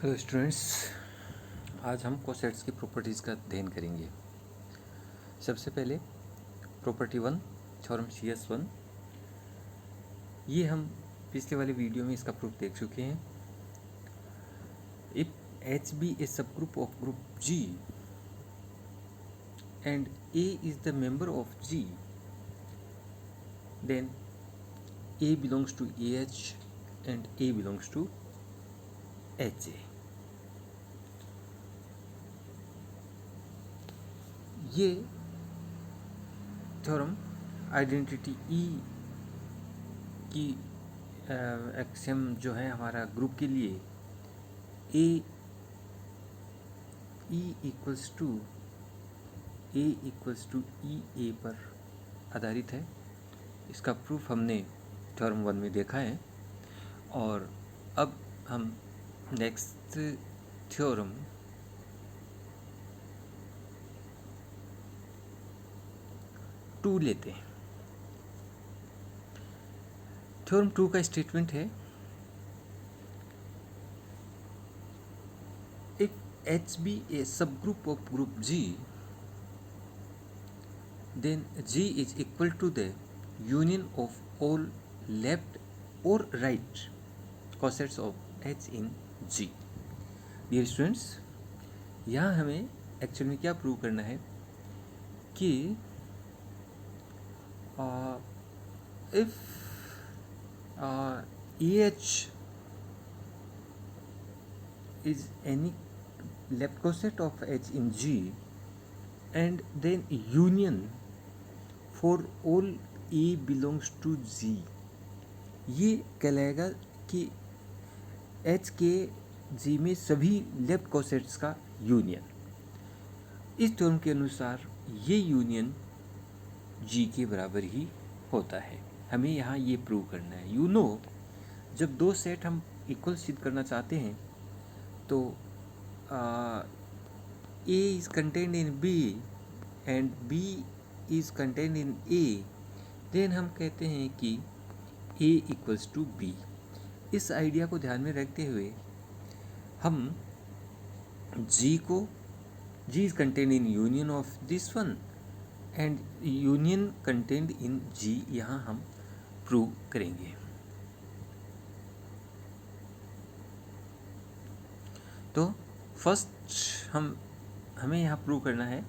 Hello students, आज हम cosets की प्रॉपर्टीज़ का अध्ययन करेंगे। सबसे पहले प्रॉपर्टी 1, थ्योरम CS1। ये हम पिछले वाले वीडियो में इसका प्रूफ देख चुके हैं। If H be a subgroup of group G and A is the member of G, then A belongs to AH and A belongs to HA। ये थ्योरम आइडेंटिटी E की axiom जो है हमारा group के लिए ए equals to ई ए पर आधारित है। इसका प्रूफ हमने थ्योरम 1 में देखा है। और अब हम नेक्स्ट थ्योरम टू लेते हैं। थ्योरम 2 का स्टेटमेंट है, if H be a subgroup of group G, then G is equal to the union of all left or right cosets of H in G। Dear students, यहाँ हमें actual में क्या prove करना है कि if EH is any left coset of H in G and then union for all A belongs to G, ये कहलाएगा कि H के G में सभी लेफ्ट कोसेट्स का यूनियन। इस थ्योरम के अनुसार ये यूनियन G के बराबर ही होता है। हमें यहाँ ये प्रूव करना है। यू नो, जब दो सेट हम इक्वल सिद्ध करना चाहते हैं तो A is contained in B and B is contained in A, then हम कहते हैं कि A equals to B। इस आइडिया को ध्यान में रखते हुए हम G is contained in union of this one and union contained in G यहाँ हम प्रूव करेंगे। तो फर्स्ट हमें यहाँ प्रूव करना है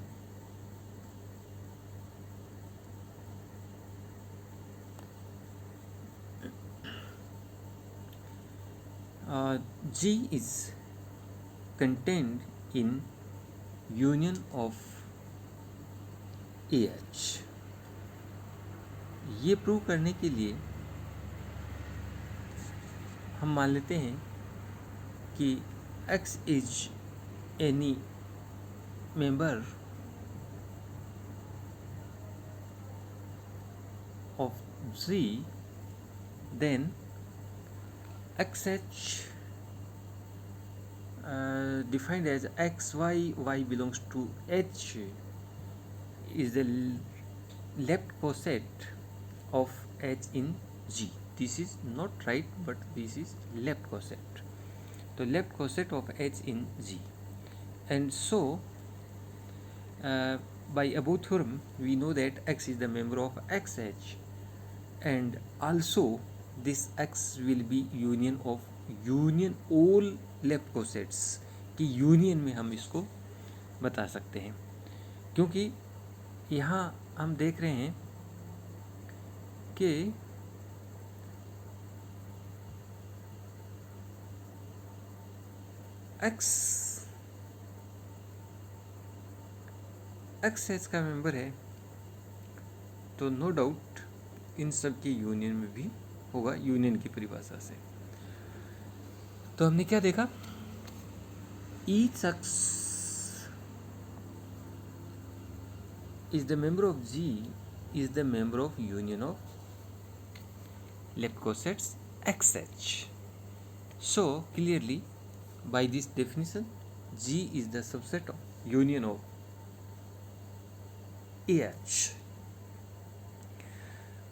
G is contained in union of AH। ये प्रूव करने के लिए हम मान लेते हैं कि X is any member of G, then XH defined as y belongs to H is the left coset of H in G। This is not right, but this is left coset, तो left coset of H in G। and so by above theorem we know that X is the member of XH and also this X will be union all left cosets की union में हम इसको बता सकते हैं, क्योंकि यहाँ हम देख रहे हैं कि X H का मेंबर है, तो नो डाउट इन सब की यूनियन में भी होगा, यूनियन की परिभाषा से। तो हमने क्या देखा, each X is the member of G is the member of union of left cosets XH। so clearly by this definition G is the subset of union of AH।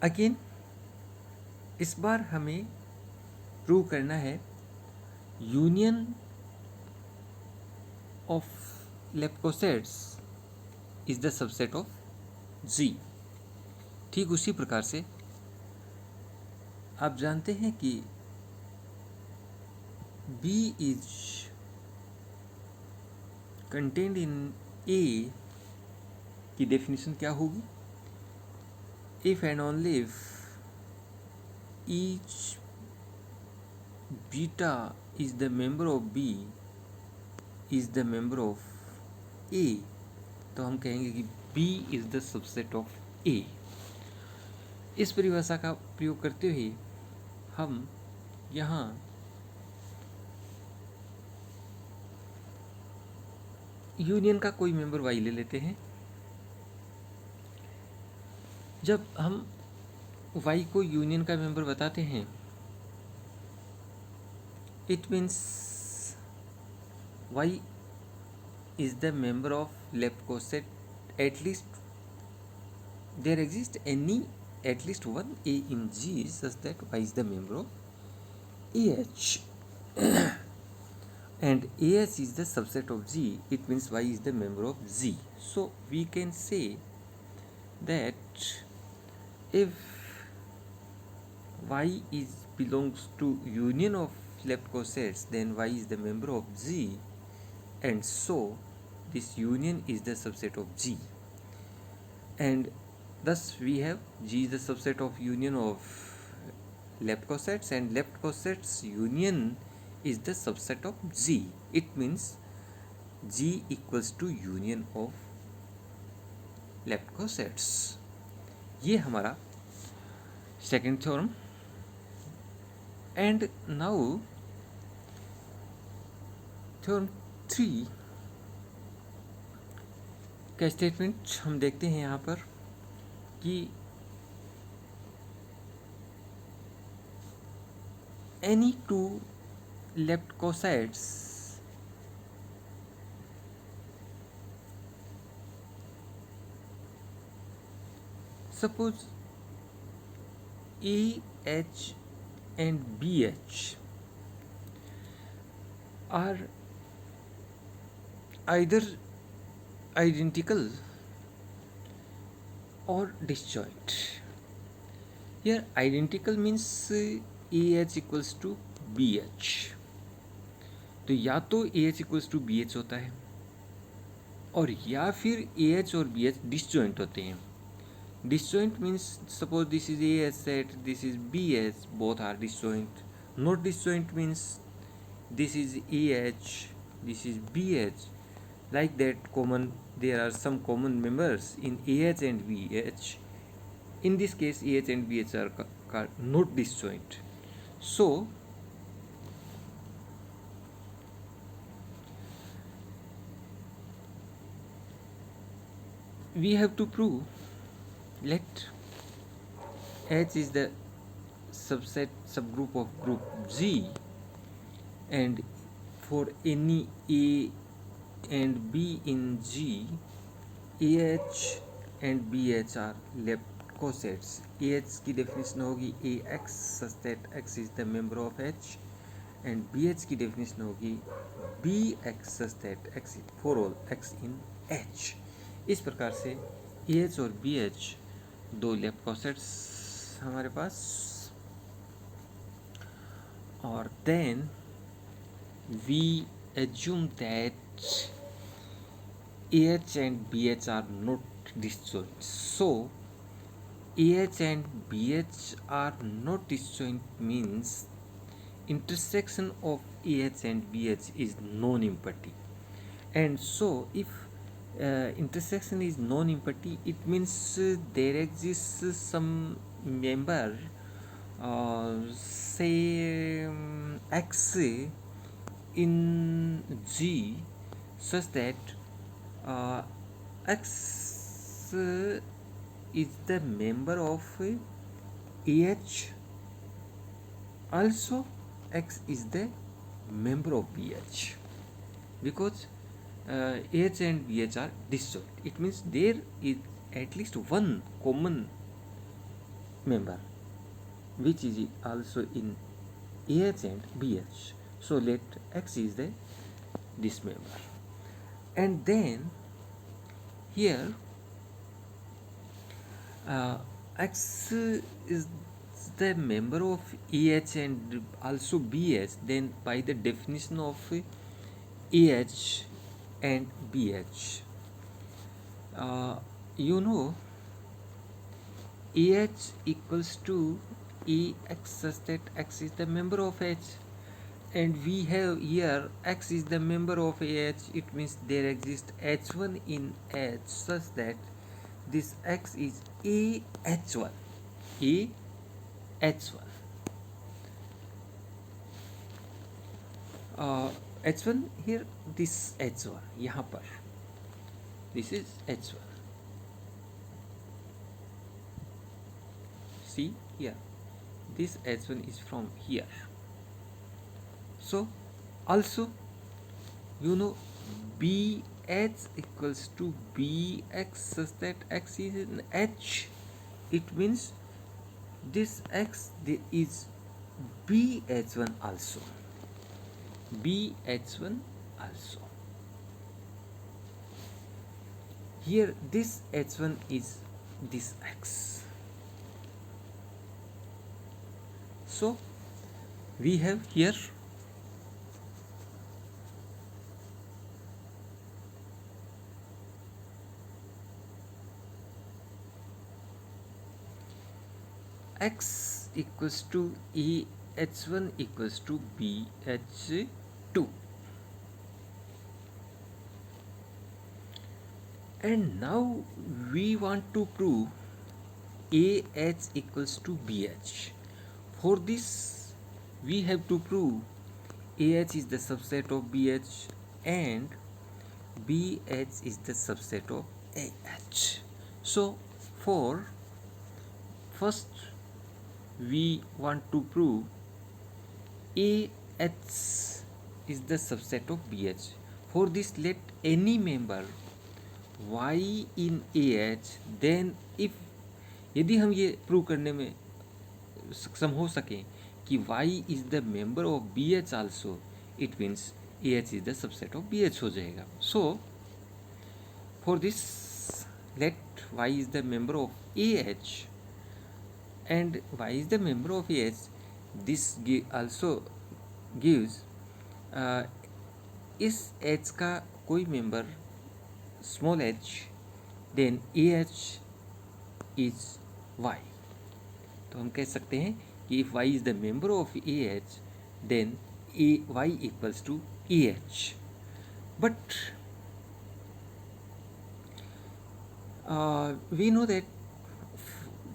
Again इस बार हमें प्रूव करना है union of left cosets is the subset of G. ठीक उसी प्रकार से आप जानते हैं कि B is contained in A की डेफिनेशन क्या होगी? If and only if each beta is the member of B is the member of A, तो हम कहेंगे कि B is the subset of A. इस परिभाषा का प्रयोग करते हुए हम यहाँ यूनियन का कोई मेंबर वाई ले लेते हैं। जब हम वाई को यूनियन का मेंबर बताते हैं, it means Y is the member of left coset, at least there exists any at least one A in G such that Y is the member of AH and AH is the subset of G, it means Y is the member of Z. So we can say that if Y is belongs to union of left cosets, then Y is the member of G, and so this union is the subset of G, and thus we have G is the subset of union of left cosets and left cosets union is the subset of G. It means G equals to union of left cosets. ये हमारा second theorem. And now theorem 3 का statement हम देखते हैं यहाँ पर कि any two left cosets suppose AH and BH are either identical or disjoint. Here identical means AH equals to BH, तो या तो AH equals to BH होता है और या फिर AH और BH डिसजॉइंट होते हैं। Disjoint means suppose this is AH set, this is BH, both are disjoint. Not disjoint means this is AH, this is BH. Like that common, there are some common members in AH and BH. In this case AH and BH are not disjoint. So we have to prove, let H is the subgroup of group G, and for any A and B in G, AH and BH are left cosets. AH की definition होगी AX such that X is the member of H, and BH की definition होगी BX such that X is for all X in H. इस प्रकार से AH और BH दो left कॉसेट्स हमारे पास, और then we assume that AH and BH are not disjoint. So AH and BH are not disjoint means intersection of AH and BH is non-empty, and so if intersection is non-empty, it means there exists some member, say X in G such that X is the member of AH, also X is the member of BH, because AH and BH are disjoint. It means there is at least one common member which is also in AH and BH. So let X is the this member. And then here uh, X is the member of AH and also BH, then by the definition of AH and BH, uh, you know, AH equals to AX such that X is the member of H, and we have here X is the member of AH. It means there exists H1 in H such that this X is AH1. AH1. H1 here, this H1 यहाँ पर, this is H1. See here, this H1 is from here. So also, you know, BH equals to BX such that X is in H. It means this X is BH1 also. BH1 also. Here this H1 is this X. So we have here X equals to AH1 equals to BH2. And now we want to prove AH equals to BH. For this, we have to prove AH is the subset of BH and BH is the subset of AH. So, for first, we want to prove AH is the subset of BH. For this, let any member Y in AH, then if यदि हम ये prove करने में सक्षम हो सकें कि Y is the member of BH also, it means AH is the subset of BH हो जाएगा. So for this, let Y is the member of AH and Y is the member of AH. This also gives इस H का कोई member small h, then AH is Y. तो हम कह सकते हैं कि if Y is the member of AH, then Y equals to AH. But we know that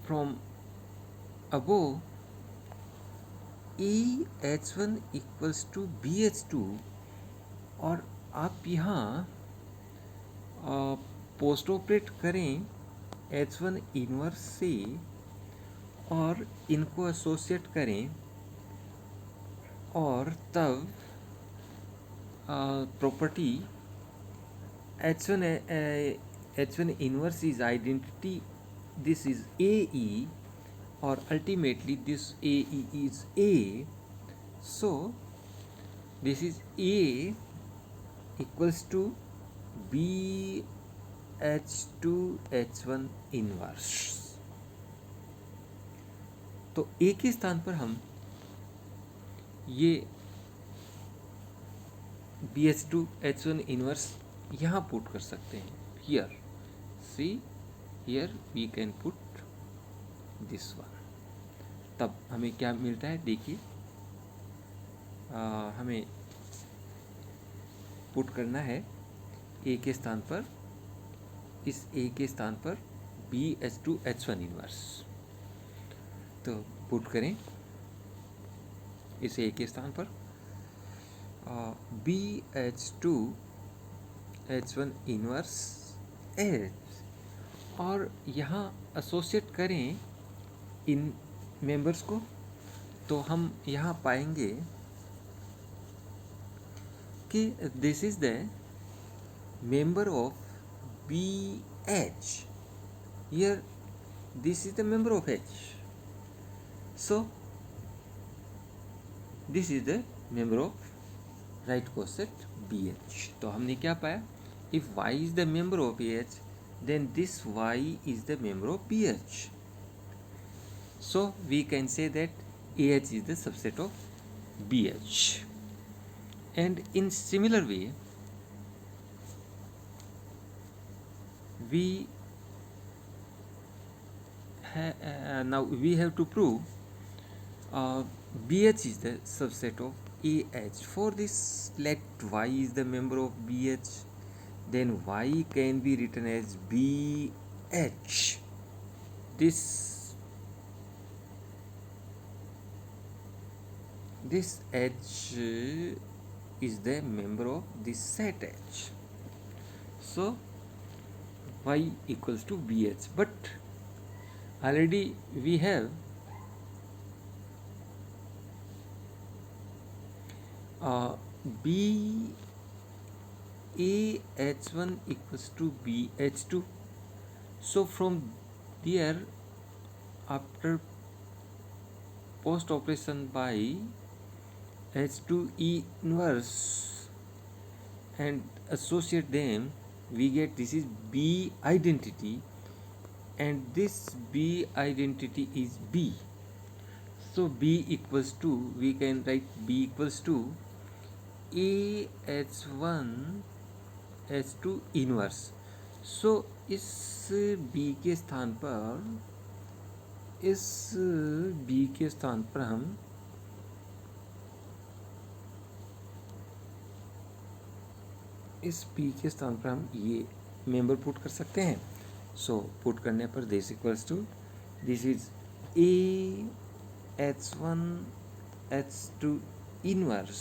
from above, AH1 equals to BH2, और आप यहाँ पोस्ट ऑपरेट करें H1 इनवर्स से और इनको एसोसिएट करें और तब property H1 inverse is identity, this is AE, और ultimately this AE is A. So this is A equals to BH2 H1 inverse. तो A के स्थान पर हम ये BH2 H1 इनवर्स यहाँ पुट कर सकते हैं. Here see, here we can put this one. तब हमें क्या मिलता है देखिए, हमें पुट करना है A के स्थान पर, इस A के स्थान पर BH2 H1 इनवर्स. तो पुट करें इस A के स्थान पर BH2 H1 इनवर्स H, और यहाँ एसोसिएट करें इन मेंबर्स को. तो हम यहाँ पाएंगे कि this is the member of BH. Here this is the member of H. So this is the member of right coset BH. तो हमने क्या पाया if Y is the member of AH, then this Y is the member of BH. So we can say that AH is the subset of BH. And in similar way, we now we have to prove BH is the subset of AH. For this, let Y is the member of BH, then Y can be written as BH. This H is the member of this set H. So Y equals to BH. But already we have BAH1 equals to BH2. So from there, after post operation by H2E inverse and associate them, we get this is B identity, and this B identity is B. So B equals to, we can write B equals to AH1 H2 इनवर्स. So इस B के स्थान पर हम ये member put कर सकते हैं. सो पुट करने पर this equals to, this is AH1 H2 inverse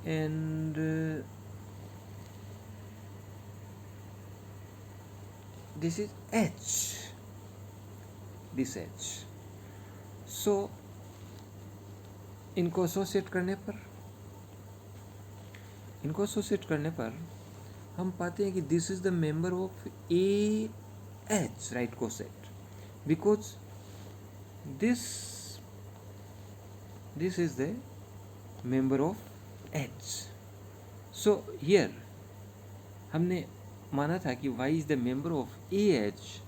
and this is H, this H. So इनको एसोसिएट करने पर हम पाते हैं कि this is the member of AH, right coset, because this is the member of H. So here हमने माना था कि Y is the member of AH.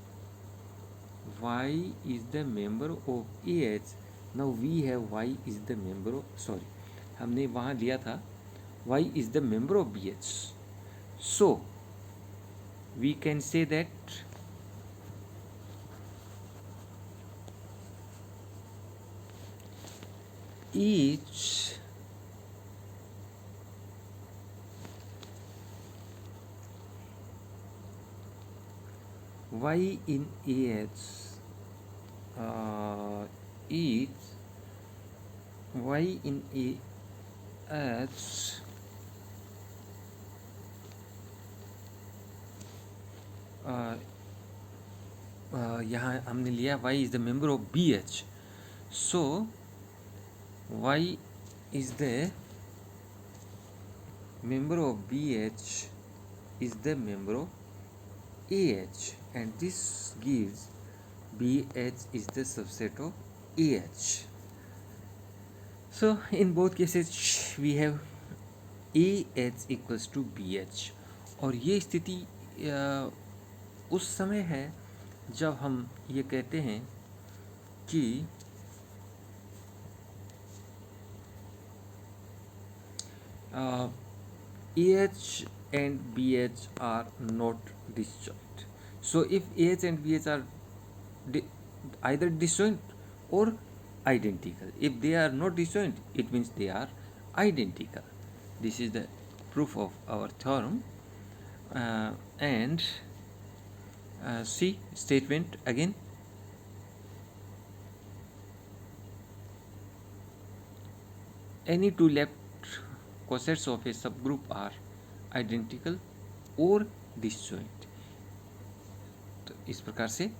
Y is the member of AH. Now we have Y is the member of, sorry, हमने वहाँ लिया था Y is the member of BH. So we can say that each Y in AH, each Y in AH यहाँ हमने लिया Y is the member of BH. So Y is the member of BH is the member of AH, and this gives BH is the subset of AH. So in both cases we have AH equals to BH. और ये स्थिति उस समय है जब हम ये कहते हैं कि AH and BH are not disjoint. So if AH and BH are either disjoint or identical, if they are not disjoint, it means they are identical. This is the proof of our theorem. And see statement again. Any two left cosets of a subgroup are identical or disjoint. तो इस प्रकार से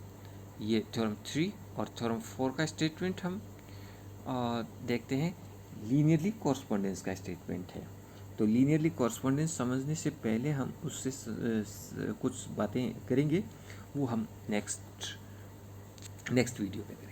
ये theorem 3 और theorem 4 का statement हम देखते हैं. लीनियरली कॉरस्पॉन्डेंस का स्टेटमेंट है. तो लीनियरली कॉरस्पॉन्डेंस समझने से पहले हम उससे कुछ बातें करेंगे, वो हम नेक्स्ट वीडियो पे करेंगे.